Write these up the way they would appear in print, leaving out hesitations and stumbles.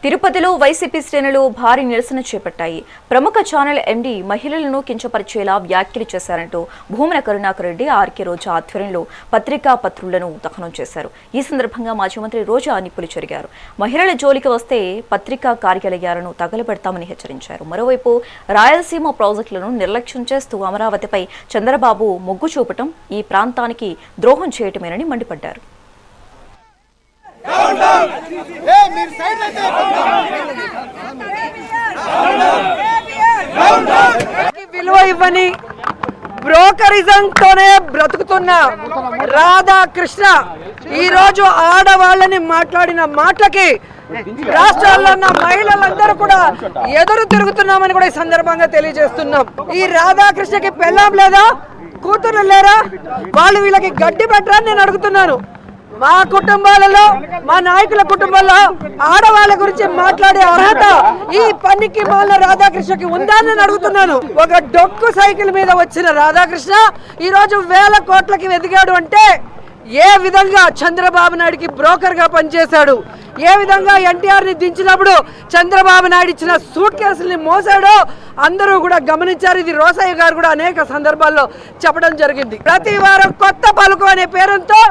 తిరుపతిలో వైసీపీ శ్రేణులు భారీ నిరసన చేపట్టాయి. ప్రముఖ ఛానల్ ఎండీ మహిళలను కించపరిచేలా వ్యాఖ్యలు చేశారంటూ భూమన కరుణాకర్ రెడ్డి ఆర్కే రోజా ఆధ్వర్యంలో పత్రికా పత్రులను దహనం చేశారు. ఈ సందర్భంగా మాజీ మంత్రి రోజా నిప్పులు చెరిగారు. మహిళల జోలికి వస్తే పత్రికా కార్యాలయాలను తగలబెడతామని హెచ్చరించారు. మరోవైపు రాయలసీమ ప్రాజెక్టులను నిర్లక్ష్యం చేస్తూ అమరావతిపై చంద్రబాబు మొగ్గు చూపటం ఈ ప్రాంతానికి ద్రోహం చేయటమేనని మండిపడ్డారు. విలువ ఇవ్వని బ్రోకరిజంతోనే బ్రతుకుతున్న రాధాకృష్ణ ఈ రోజు ఆడవాళ్ళని మాట్లాడిన మాటలకి రాష్ట్రాల్లో ఉన్న మహిళలందరూ కూడా ఎదురు తిరుగుతున్నామని కూడా ఈ సందర్భంగా తెలియజేస్తున్నాం. ఈ రాధాకృష్ణకి పెళ్ళాం లేదా, కూతురు లేరా? వాళ్ళు వీళ్ళకి గడ్డి పెట్టరా నేను అడుగుతున్నాను. మా కుటుంబాలలో, మా నాయకుల కుటుంబాల్లో ఆడవాళ్ళ గురించి మాట్లాడే అర్హత ఈ పనికి మాల రాధాకృష్ణకి ఉందా అని అడుగుతున్నాను. ఒక డొక్కు సైకిల్ మీద వచ్చిన రాధాకృష్ణ ఈ రోజు వేల కోట్లకి ఎదిగాడు అంటే ఏ విధంగా చంద్రబాబు నాయుడికి బ్రోకర్ గా పనిచేశాడు, ఏ విధంగా ఎన్టీఆర్ ని దించినప్పుడు చంద్రబాబు నాయుడు ఇచ్చిన సూట్ కేసుల్ని మోసాడో అందరూ కూడా గమనించారు. ఇది రోసయ్య గారు కూడా అనేక సందర్భాల్లో చెప్పడం జరిగింది. ప్రతి వారం కొత్త పలుకు అనే పేరుతో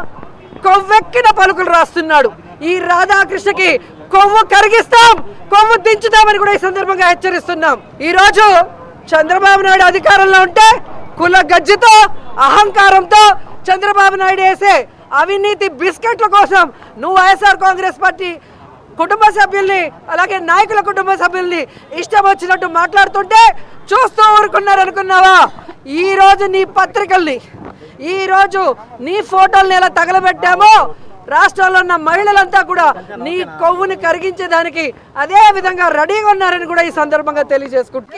కొవ్వెక్కిన పలుకులు రాస్తున్నాడు. ఈ రాధాకృష్ణకి కొవ్వు కరిగిస్తాం, కొవ్వు దించుతామని కూడా ఈ సందర్భంగా హెచ్చరిస్తున్నాం. ఈ రోజు చంద్రబాబు నాయుడు అధికారంలో ఉంటే కుల గజ్జితో, అహంకారంతో చంద్రబాబు నాయుడు వేసే అవినీతి బిస్కెట్ల కోసం నువ్వు వైఎస్ఆర్ కాంగ్రెస్ పార్టీ కుటుంబ సభ్యుల్ని, అలాగే నాయకుల కుటుంబ సభ్యుల్ని ఇష్టం వచ్చినట్టు మాట్లాడుతుంటే చూస్తూ ఊరుకున్నారు అనుకున్నావా? ఈ రోజు నీ పత్రికల్ని, ఈ రోజు నీ ఫోటోల్ని ఎలా తగలబెట్టామో రాష్ట్రంలో ఉన్న మహిళలంతా కూడా నీ కొవ్వుని కరిగించేదానికి అదే విధంగా రెడీగా ఉన్నారని కూడా ఈ సందర్భంగా తెలియజేసుకుంటున్నారు.